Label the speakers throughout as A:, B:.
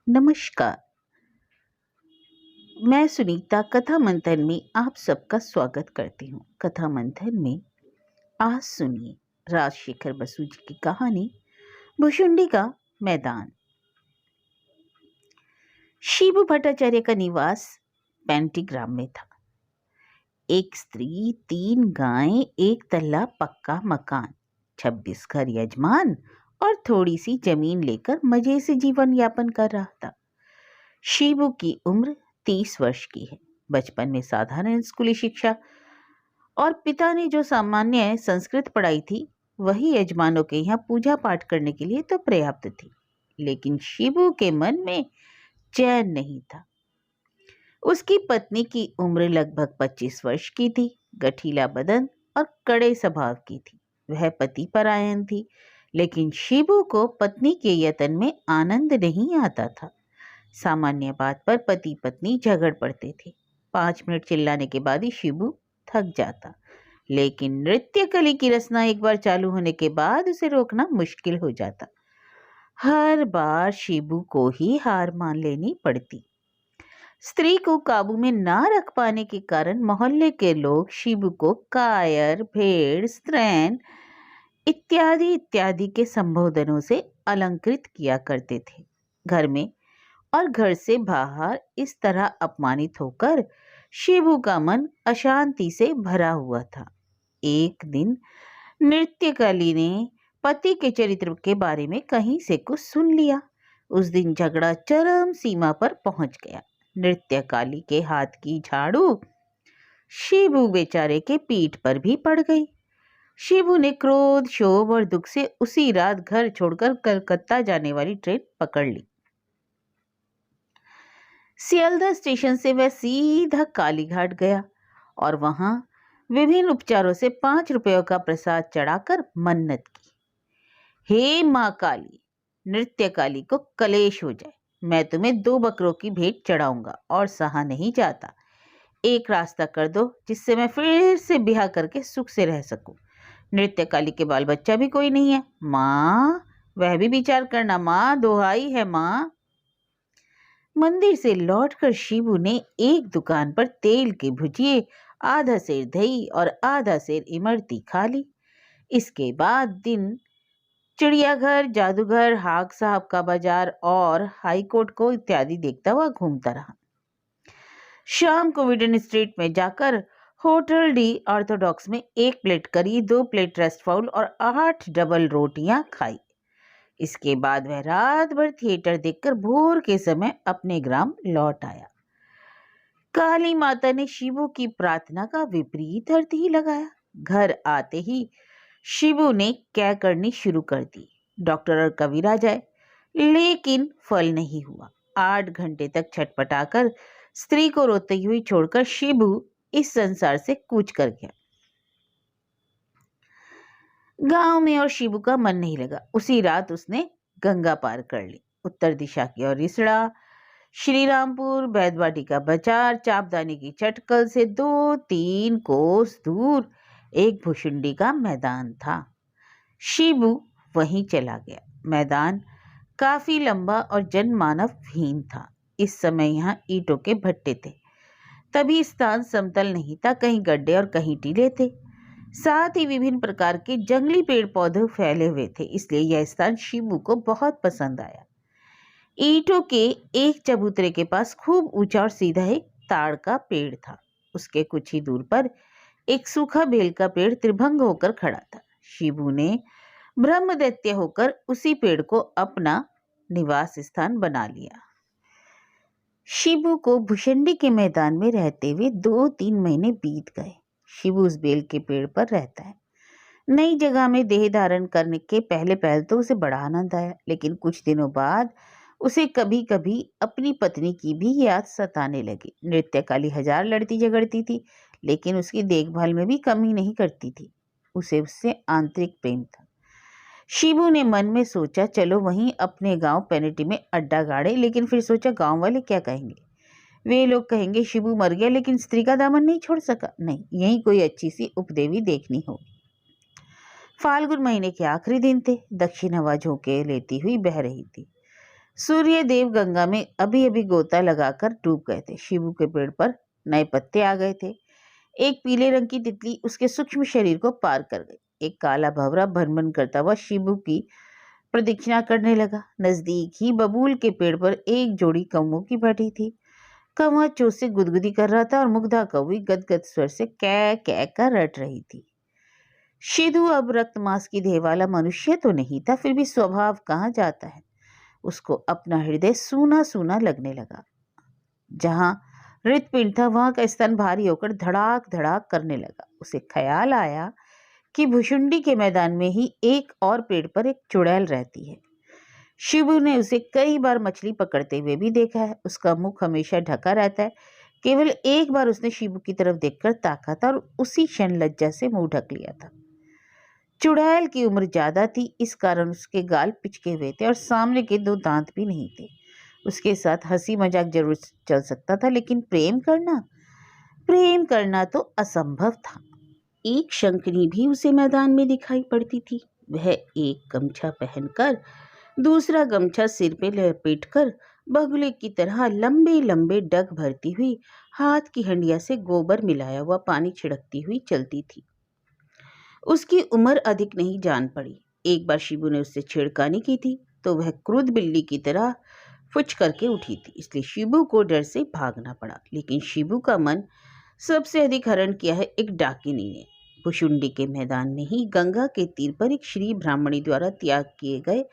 A: नमस्कार। मैं सुनीता कथा मंथन में आप सबका स्वागत करती हूँ। कथा मंथन में आज सुनिए राजशेखर बसु जी की कहानी भुशुंडी का मैदान। शिबू भट्टाचार्य का निवास पेंटीग्राम में था। एक स्त्री, 3 गायें, एक तल्ला पक्का मकान, 26 घर यजमान और थोड़ी सी जमीन लेकर मजे से जीवन यापन कर रहा था। शिबू की उम्र 30 वर्ष की है। बचपन में साधारण स्कूली शिक्षा और पिता ने जो सामान्य संस्कृत पढ़ाई थी वही यजमानों के यहाँ पूजा पाठ करने के लिए तो पर्याप्त थी। लेकिन शिबू के मन में चैन नहीं था। उसकी पत्नी की उम्र लगभग 25 वर्ष की थी, गठीला बदन और कड़े स्वभाव की थी। वह पति परायण थी, लेकिन शिबू को पत्नी के यतन में आनंद नहीं आता था। सामान्य बात पर पति पत्नी झगड़ पड़ते थे। 5 मिनट चिल्लाने के बाद ही शिबू थक जाता, लेकिन नृत्य कली की रचना एक बार चालू होने के बाद उसे रोकना मुश्किल हो जाता। हर बार शिबू को ही हार मान लेनी पड़ती। स्त्री को काबू में ना रख पाने के कारण मोहल्ले के लोग शिबू को कायर, भेड़, स्त्रैन इत्यादि इत्यादि के संबोधनों से अलंकृत किया करते थे। घर में और घर से बाहर इस तरह अपमानित होकर शिबू का मन अशांति से भरा हुआ था। एक दिन नृत्यकली ने पति के चरित्र के बारे में कहीं से कुछ सुन लिया। उस दिन झगड़ा चरम सीमा पर पहुंच गया। नृत्यकाली के हाथ की झाड़ू शिबू बेचारे के पीठ पर भी पड़ गई। शिबू ने क्रोध, क्षोभ और दुख से उसी रात घर छोड़कर कलकत्ता जाने वाली ट्रेन पकड़ ली। सियालदह स्टेशन से वह सीधा कालीघाट गया और वहां विभिन्न उपचारों से 5 रुपयों का प्रसाद चढ़ाकर मन्नत की। हे माँ काली, नृत्य काली को कलेश हो जाए, मैं तुम्हें 2 बकरों की भेंट चढ़ाऊंगा और सहा नहीं जाता। एक रास्ता कर दो जिससे मैं फिर से ब्याह करके सुख से रह सकूं। नृत्य काली के बाल बच्चा भी कोई नहीं है। माँ, वह भी विचार करना माँ, दोहाई है माँ। मंदिर से लौटकर शिबू ने एक दुकान पर तेल के भुजिए, आधा सेर दही और आधा सेर इमरती खा ली। इसके बाद दिन चिड़ियाघर, जादूघर, हाग साहब का बाजार और हाईकोर्ट को इत्यादि देखता हुआ घूमता रहा। शाम को विडन स्ट्रीट में जाकर होटल डी ऑर्थोडॉक्स में 1 प्लेट करी, 2 प्लेट रसफाउल और 8 डबल रोटियां खाई। इसके बाद वह रात भर थिएटर देखकर भोर के समय अपने ग्राम लौट आया। काली माता ने शिबू की प्रार्थना का विपरीत अर्थ ही लगाया। घर आते ही शिबू ने क्या करनी शुरू कर दी। डॉक्टर और कविराज आए, लेकिन फल नहीं हुआ। 8 घंटे तक छटपटाकर स्त्री को रोती हुई छोड़कर शिबू इस संसार से कूच कर गया। गांव में और शिबू का मन नहीं लगा। उसी रात उसने गंगा पार कर ली। उत्तर दिशा की ओर रिसड़ा, श्रीरामपुर, बैदवाटी का बाजार, चापदानी की चटकल से 2-3 कोस दूर एक भुशुंडी का मैदान था। शिबू वहीं चला गया। मैदान काफी लंबा और जनमानवहीन था। इस समय यहाँ ईंटों के भट्टे थे। तभी स्थान समतल नहीं था, कहीं गड्ढे और कहीं टीले थे। साथ ही विभिन्न प्रकार के जंगली पेड़ पौधे फैले हुए थे, इसलिए यह स्थान शिबू को बहुत पसंद आया। ईंटों के एक चबूतरे के पास खूब ऊंचा और सीधा एक ताड़ का पेड़ था। उसके कुछ ही दूर पर एक सूखा बेल का पेड़ त्रिभंग होकर खड़ा था। शिबू ने ब्रह्मदैत्य होकर उसी पेड़ को अपना निवास स्थान बना लिया। शिबू को भुशुंडी के मैदान में रहते हुए 2-3 महीने बीत गए। शिबू उस बेल के पेड़ पर रहता है। नई जगह में देह धारण करने के पहले तो उसे बड़ा आनंद आया, लेकिन कुछ दिनों बाद उसे कभी कभी अपनी पत्नी की भी याद सताने लगी। नृत्यकाली 1000 लड़ती झगड़ती थी, लेकिन उसकी देखभाल में भी कमी नहीं करती थी। उसे उससे आंतरिक प्रेम था। शिबू ने मन में सोचा, चलो वहीं अपने गांव पेनिटी में अड्डा गाड़े, लेकिन फिर सोचा गांव वाले क्या कहेंगे। वे लोग कहेंगे शिबू मर गया लेकिन स्त्री का दामन नहीं छोड़ सका। नहीं, यहीं कोई अच्छी सी उपदेवी देखनी होगी। फाल्गुन महीने के आखिरी दिन थे। दक्षिण हवा झोंके लेती हुई बह रही थी। सूर्य देव गंगा में अभी अभी गोता लगाकर डूब गए थे। शिबू के पेड़ पर नए पत्ते आ गए थे। एक पीले रंग की तितली उसके सूक्ष्म शरीर को पार कर गई। एक काला भंवरा भन करता हुआ शिबू की प्रदक्षिणा करने लगा। नजदीक ही बबूल के पेड़ पर एक जोड़ी कौवों की बैठी थी। कौवा चोंच से गुदगुदी कर रहा था और मुग्धा कौवी गदगद स्वर से कै कै कर रट रही थी। शिधु अब रक्त मांस की देह वाला मनुष्य तो नहीं था, फिर भी स्वभाव कहाँ जाता है। उसको अपना हृदय सूना सूना लगने लगा। जहां हृदपिंड था वहां का स्तन भारी होकर धड़ाक धड़ाक करने लगा। उसे ख्याल आया कि भुशुंडी के मैदान में ही एक और पेड़ पर एक चुड़ैल रहती है। शिबू ने उसे कई बार मछली पकड़ते हुए भी देखा है। उसका मुख हमेशा ढका रहता है। केवल एक बार उसने शिबू की तरफ देखकर ताका था और उसी क्षण लज्जा से मुंह ढक लिया था। चुड़ैल की उम्र ज्यादा थी, इस कारण उसके गाल पिचके हुए थे और सामने के दो दांत भी नहीं थे। उसके साथ हंसी मजाक जरूर चल सकता था, लेकिन प्रेम करना तो असंभव था। एक शंखनी भी उसे मैदान में दिखाई पड़ती थी। वह एक गमछा पहनकर, दूसरा गमछा सिर पे लपेटकर, बगुले की तरह लंबे लंबे डग भरती हुई, हाथ की हंडिया से गोबर मिलाया हुआ पानी छिड़कती हुई चलती थी। उसकी उम्र अधिक नहीं जान पड़ी। एक बार शिबू ने उससे छेड़खानी की थी तो वह क्रुद्ध बिल्ली की तरह फुच करके उठी थी, इसलिए शिबू को डर से भागना पड़ा। लेकिन शिबू का मन सबसे अधिक हरण किया है एक डाकिनी ने। भुशुंडी के मैदान में ही गंगा के तीर पर एक श्री ब्राह्मणी द्वारा त्याग किए गए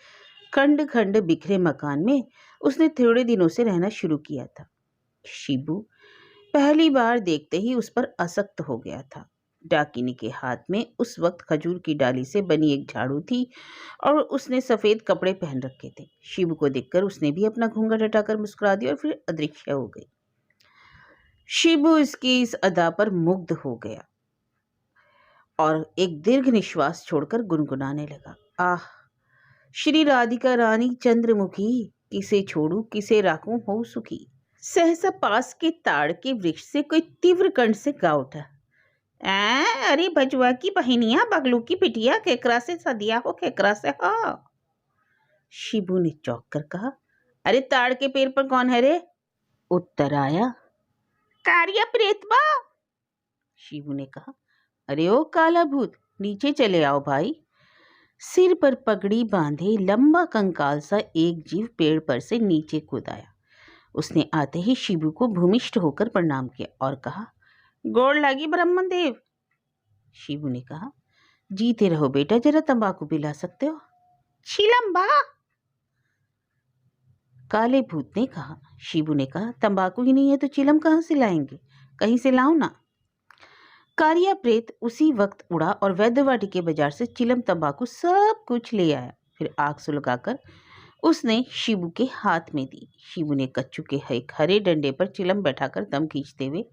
A: खंड खंड बिखरे मकान में उसने थोड़े दिनों से रहना शुरू किया था। शिबू पहली बार देखते ही उस पर आसक्त हो गया था। डाकिनी के हाथ में उस वक्त खजूर की डाली से बनी एक झाड़ू थी और उसने सफेद कपड़े पहन रखे थे। शिबू को देखकर उसने भी अपना घूंघट हटाकर मुस्कुरा दिया और फिर अदृश्य हो गई। शिबू इसकी इस अदा पर मुग्ध हो गया और एक दीर्घ निश्वास छोड़कर गुनगुनाने लगा, आह श्री राधिका रानी चंद्रमुखी, किसे छोड़ू किसे राखूं हो सुखी। सहसा पास के ताड़ के वृक्ष से कोई तीव्र कंठ से गा उठा, अरे भजुआ की बहनिया, बगलू की बिटिया, केकरा से सदिया हो, केकरा से हो। शिबू ने चौंक कर कहा, अरे ताड़ के पेड़ पर कौन है रे? उत्तर आया, कारिया प्रेतबा। शिबू ने कहा, अरे ओ काला भूत, नीचे चले आओ भाई। सिर पर पगड़ी बांधे लंबा कंकाल सा एक जीव पेड़ पर से नीचे कूद आया। उसने आते ही शिबू को भूमिष्ठ होकर प्रणाम किया और कहा, गोड़ लागी ब्रह्मन देव। शिबू ने कहा, जीते रहो बेटा, जरा तंबाकू पिला सकते हो? छिलम्बा, काले भूत ने कहा। शिबू ने कहा, तंबाकू ही नहीं है तो चिलम कहां से लाएंगे, कहीं से लाओ ना। कारिया प्रेत उसी वक्त उड़ा और वैद्यवाटी के बाजार से चिलम तंबाकू सब कुछ ले आया। फिर आग सुलगाकर उसने शिबू के हाथ में दी। शिबू ने कच्चू के एक हरे डंडे पर चिलम बैठाकर दम खींचते हुए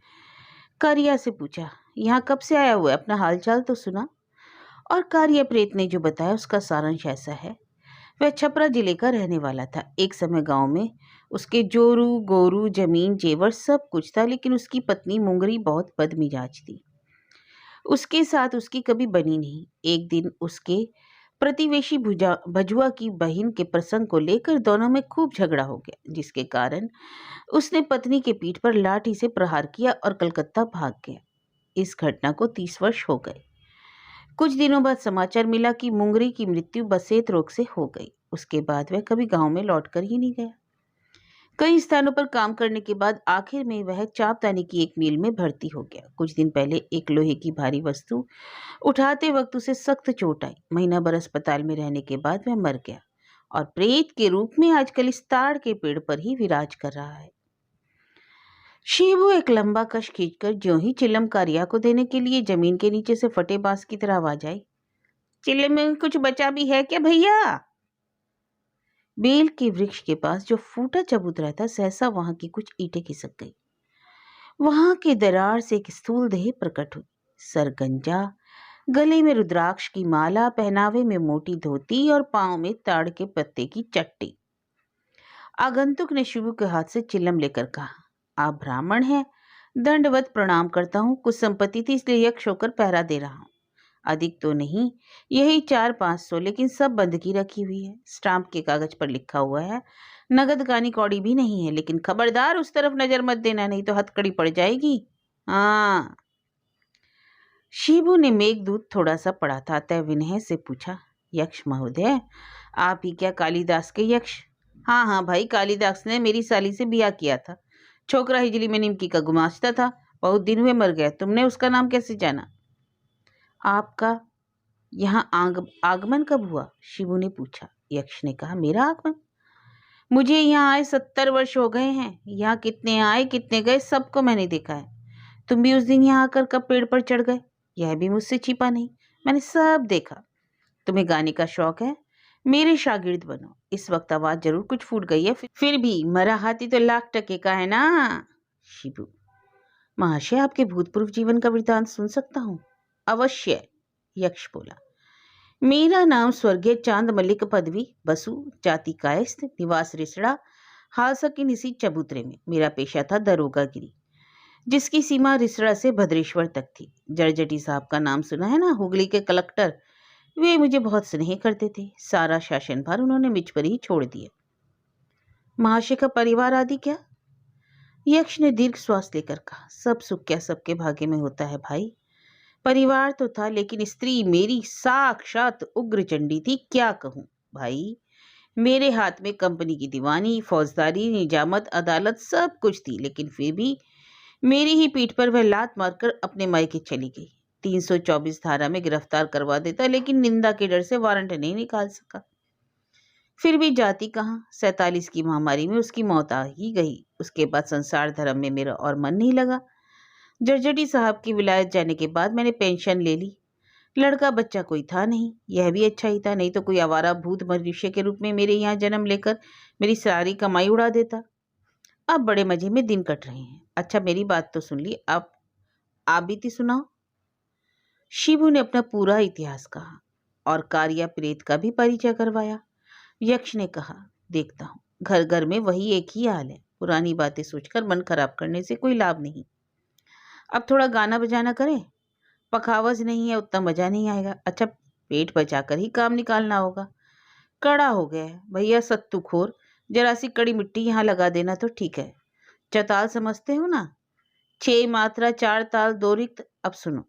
A: कारिया से पूछा, यहाँ कब से आया हुआ है, अपना हालचाल तो सुना। और कारिया प्रेत ने जो बताया उसका सारांश ऐसा है, वह छपरा जिले का रहने वाला था। एक समय गांव में उसके जोरू गोरू जमीन जेवर सब कुछ था, लेकिन उसकी पत्नी मुंगरी बहुत बदमिजाज थी। उसके साथ उसकी कभी बनी नहीं। एक दिन उसके प्रतिवेशी भजुआ की बहन के प्रसंग को लेकर दोनों में खूब झगड़ा हो गया, जिसके कारण उसने पत्नी के पीठ पर लाठी से प्रहार किया और कलकत्ता भाग गया। इस घटना को 30 वर्ष हो गए। कुछ दिनों बाद समाचार मिला कि मुंगरी की मृत्यु बसेत रोग से हो गई। उसके बाद वह कभी गांव में लौटकर ही नहीं गया। कई स्थानों पर काम करने के बाद आखिर में वह चापदानी की एक मिल में भर्ती हो गया। कुछ दिन पहले एक लोहे की भारी वस्तु उठाते वक्त उसे सख्त चोट आई। महीना भर अस्पताल में रहने के बाद वह मर गया और प्रेत के रूप में आजकल इस ताड़ के पेड़ पर ही विराज कर रहा है। शिबू एक लंबा कश खींचकर ज्यों ही चिलम कारिया को देने के लिए जमीन के नीचे से फटे बांस की तरह आवाज आई, चिलम में कुछ बचा भी है क्या भैया? बेल के वृक्ष के पास जो फूटा चबूतरा था, सहसा वहां की कुछ ईंटें खिसक गई। वहां के दरार से एक स्थूल देह प्रकट हुई, सरगंजा, गले में रुद्राक्ष की माला, पहनावे में मोटी धोती और पांव में ताड़ के पत्ते की चट्टी। आगंतुक ने शिबू के हाथ से चिलम लेकर कहा, आप ब्राह्मण हैं, दंडवत प्रणाम करता हूं। कुछ संपत्ति थी इसलिए यक्ष होकर पहरा दे रहा हूं। अधिक तो नहीं, यही 400-500, लेकिन सब बंदगी रखी हुई है। स्टाम्प के कागज पर लिखा हुआ है, नगद कानी कौड़ी भी नहीं है, लेकिन खबरदार उस तरफ नजर मत देना, नहीं तो हथकड़ी पड़ जाएगी। हाँ। शिबू ने मेघदूत थोड़ा सा पढ़ा था, अतः विनय से पूछा, यक्ष महोदय, आप ही क्या कालिदास के यक्ष? हाँ हाँ भाई, कालिदास ने मेरी साली से ब्याह किया था। छोकरा हिजली में निमकी का गुमास्ता था, बहुत दिन हुए मर गया। तुमने उसका नाम कैसे जाना? आपका यहाँ आगमन कब हुआ? शिबू ने पूछा। यक्ष ने कहा, मेरा आगमन? मुझे यहाँ आए 70 वर्ष हो गए हैं। यहाँ कितने आए कितने गए सबको मैंने देखा है। तुम भी उस दिन यहाँ आकर कब पेड़ पर चढ़ गए, यह भी मुझसे छिपा नहीं, मैंने सब देखा। तुम्हें गाने का शौक है, मेरे शागिर्द बनो। इस वक्त आवाज जरूर कुछ फूट गई है, फिर भी मरा हाथी तो लाख टके का है ना। शिबू, महाशय, आपके भूतपूर्व जीवन का वृतांत सुन सकता हूँ? अवश्य, यक्ष बोला। मेरा नाम स्वर्गीय चांद मल्लिक, पदवी बसु, जाति कायस्थ, निवास रिसड़ा, हाल की निसी चबूतरे में। मेरा पेशा था दरोगागिरी, जिसकी सीमा रिसड़ा से भद्रेश्वर तक थी। जड़जटी साहब का नाम सुना है ना, हुगली के कलेक्टर? वे मुझे बहुत स्नेह करते थे। सारा शासन भार उन्होंने मुझ पर ही छोड़ दिया। महाशय का परिवार आदि क्या? यक्ष ने दीर्घ श्वास लेकर कहा, सब सुख क्या सबके भाग्य में होता है भाई। परिवार तो था, लेकिन स्त्री मेरी साक्षात उग्र चंडी थी। क्या कहूं भाई, मेरे हाथ में कंपनी की दीवानी, फौजदारी, निजामत, अदालत सब कुछ थी, लेकिन फिर भी मेरी ही पीठ पर वह लात मारकर अपने मायके चली गई। 324 धारा में गिरफ्तार करवा देता, लेकिन निंदा के डर से वारंट नहीं निकाल सका। फिर भी जाति कहाँ, 47 की महामारी में उसकी मौत आ ही गई। उसके बाद संसार धर्म में मेरा और मन नहीं लगा। जड़जटी साहब की विलायत जाने के बाद मैंने पेंशन ले ली। लड़का बच्चा कोई था नहीं, यह भी अच्छा ही था, नहीं तो कोई आवारा भूत मनुष्य के रूप में मेरे यहाँ जन्म लेकर मेरी सारी कमाई उड़ा देता। अब बड़े मजे में दिन कट रहे हैं। अच्छा, मेरी बात तो सुन ली, अब आप बीती सुनाओ। शिबू ने अपना पूरा इतिहास कहा और कार्या प्रेत का भी परिचय करवाया। यक्ष ने कहा, देखता हूँ घर घर में वही एक ही हाल है। पुरानी बातें सोचकर मन खराब करने से कोई लाभ नहीं। अब थोड़ा गाना बजाना करें। पखावज नहीं है, उतना मजा नहीं आएगा। अच्छा, पेट बचाकर ही काम निकालना होगा। कड़ा हो गया है भैया, सत्तू खोर। जरा सी कड़ी मिट्टी यहाँ लगा देना तो ठीक है। चताल समझते हो ना? 6 मात्रा 4 ताल 2 रिक्त। अब सुनो।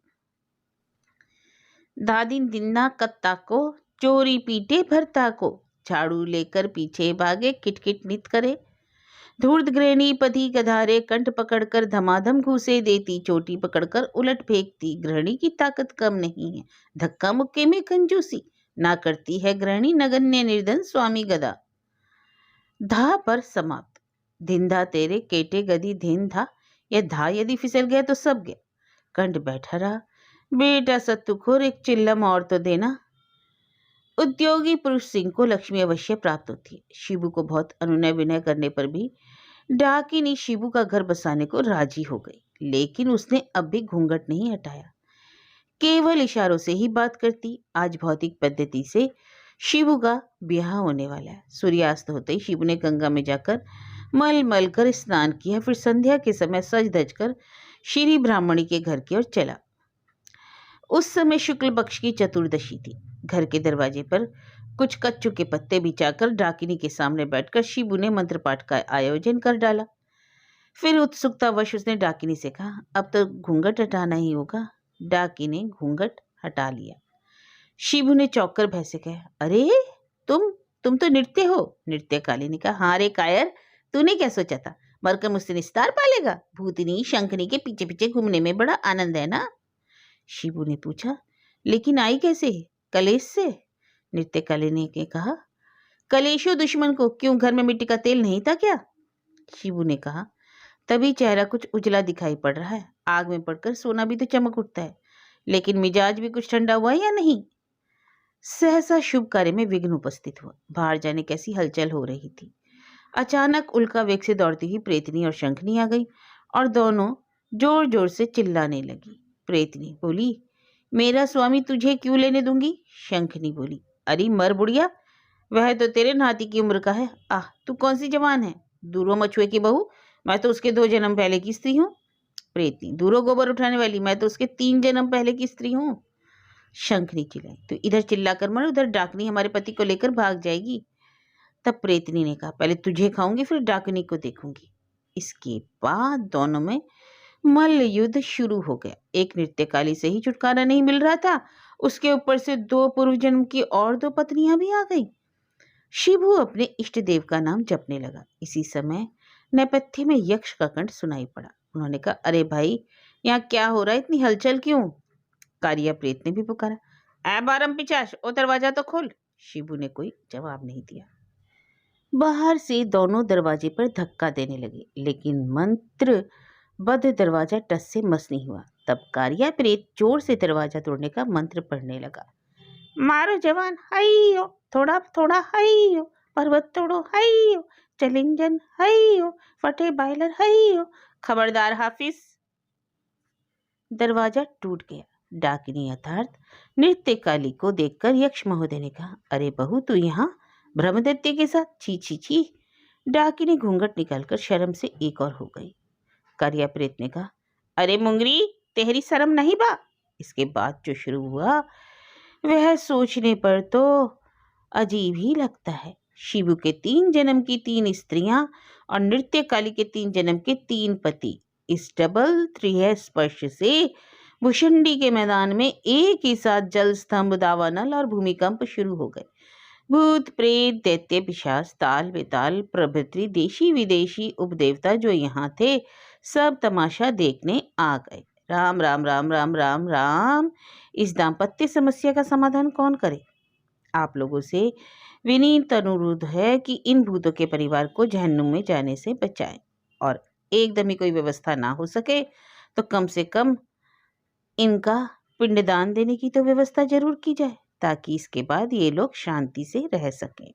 A: दादिन दिन्ना कत्ता को, चोरी पीटे भरता को, झाड़ू लेकर पीछे भागे, किटकिट नित करे। धूर्त गृहिणी पति गधारे, कंठ पकड़कर धमाधम घूसे देती, चोटी पकड़कर उलट फेंकती। गृहिणी की ताकत कम नहीं है, धक्का मुक्के में कंजूसी ना करती है गृहिणी, नगण्य निर्धन स्वामी गदा। धा पर समाप्त। धिंधा तेरे केटे गदी धीन था। यह धा यदि फिसल गया तो सब गया। कंठ बैठा रहा। बेटा सत्तूखोर, एक चिल्लम और तो देना। उद्योगी पुरुष सिंह को लक्ष्मी अवश्य प्राप्त होती है। शिबू को बहुत अनुनय विनय करने पर भी डाकिनी शिबू का घर बसाने को राजी हो गई, लेकिन उसने अब भी घूंघट नहीं हटाया। केवल इशारों से ही बात करती। आज भौतिक पद्धति से शिबू का ब्याह होने वाला है। सूर्यास्त होते ही शिबू ने गंगा में जाकर मल मल कर स्नान किया, फिर संध्या के समय सज धज कर श्री ब्राह्मणी के घर की ओर चला। उस समय शुक्ल पक्ष की चतुर्दशी थी। घर के दरवाजे पर कुछ कच्चू के पत्ते बिछाकर डाकिनी के सामने बैठकर शिबू ने मंत्र पाठ का आयोजन कर डाला। फिर उत्सुकतावश उसने डाकिनी से कहा, अब तो घूंघट हटाना ही होगा। डाकिनी ने घूंघट हटा लिया। शिबू ने चौंक भय से कहा, अरे तुम तो नृत्य हो। नृत्यकाली ने कहा, हाँ रे कायर, तूने क्या सोचा था, मरकर मुझसे निस्तार पालेगा? भूतनी शंखनी के पीछे पीछे घूमने में बड़ा आनंद है ना? शिबू ने पूछा, लेकिन आई कैसे? कलेश से। नृत्यकाली ने कहा, कलेशो दुश्मन को, क्यों घर में मिट्टी का तेल नहीं था क्या? शिबू ने कहा, तभी चेहरा कुछ उजला दिखाई पड़ रहा है। आग में पड़कर सोना भी तो चमक उठता है, लेकिन मिजाज भी कुछ ठंडा हुआ या नहीं? सहसा शुभ कार्य में विघ्न उपस्थित हुआ। बाहर जाने कैसी हलचल हो रही थी। अचानक उल्का वेग से दौड़ती हुई प्रेतनी और शंखनी आ गई और दोनों जोर जोर से चिल्लाने लगी। प्रेतनी बोली, मेरा स्वामी तुझे क्यों लेने दूंगी? शंखनी बोली, अरे मर बुढ़िया, वह तो तेरे नाती की उम्र का है। आह, तू कौन सी जवान है? दूरो मछुए की बहू, मैं तो उसके 2 जन्म पहले की स्त्री हूँ। प्रेतनी, दूरो गोबर उठाने वाली, मैं तो उसके 3 जन्म पहले की स्त्री हूँ। शंखनी चिल्लाई, तो इधर चिल्लाकर मर, उधर डाकनी हमारे पति को लेकर भाग जाएगी। तब प्रेतनी ने कहा, पहले तुझे खाऊंगी फिर डाकनी को देखूंगी। इसके बाद दोनों में मल्ल युद्ध शुरू हो गया। एक नृत्यकाली से ही छुटकारा नहीं मिल रहा था, उसके ऊपर से 2 पूर्व जन्म की और 2 पत्नियां भी आ गई। शिबू अपने इष्ट देव का नाम जपने लगा। इसी समय नेपथ्य में यक्ष का कंठ सुनाई पड़ा। उन्होंने कहा, अरे भाई, यहाँ क्या हो रहा है, इतनी हलचल क्यों? कारिया प्रेत ने भी पुकारा, ऐ बारम पिचाश, ओ दरवाजा तो खोल। शिबू ने कोई जवाब नहीं दिया। बाहर से दोनों दरवाजे पर धक्का देने लगे, लेकिन मंत्र बद्ध दरवाजा टस से मस नहीं हुआ। तब कारिया प्रेत जोर से दरवाजा तोड़ने का मंत्र पढ़ने लगा। मारो जवान, हईयो, थोड़ा थोड़ा हईयो, पर्वत तोड़ो हईयो, चलिंजन हईयो, फटे बायलर हईयो, खबरदार हाफिज। दरवाजा टूट गया। डाकिनी अर्थात नृत्यकाली को देखकर यक्ष महोदय ने कहा, अरे बहू, तू यहाँ ब्रह्मदत्य के साथ? छी छी छी। डाकिनी घूंघट निकालकर शर्म से एक और हो गई। कारिया प्रेत ने कहा, अरे मुंगरी, तेरी शर्म नहीं बा? इसके बाद जो शुरू हुआ वह सोचने पर तो अजीब ही लगता है। शिबू के 3 जन्म की 3 स्त्रियां और नृत्यकाली के 3 जन्म के 3 पति, इस डबल 3 स्पर्श से भुषंडी के मैदान में एक ही साथ जल स्तंभ, दावानल और भूमिकंप शुरू हो गए। भूत प्रेत, दैत्य, पिशाच, ताल बेताल प्रभृति देशी विदेशी उपदेवता जो यहाँ थे, सब तमाशा देखने आ गए। राम राम राम राम राम राम। इस दाम्पत्य समस्या का समाधान कौन करे? आप लोगों से विनीत अनुरोध है कि इन भूतों के परिवार को जहन्नुम में जाने से बचाएं, और एकदम ही कोई व्यवस्था ना हो सके तो कम से कम इनका पिंडदान देने की तो व्यवस्था जरूर की जाए, ताकि इसके बाद ये लोग शांति से रह सकें।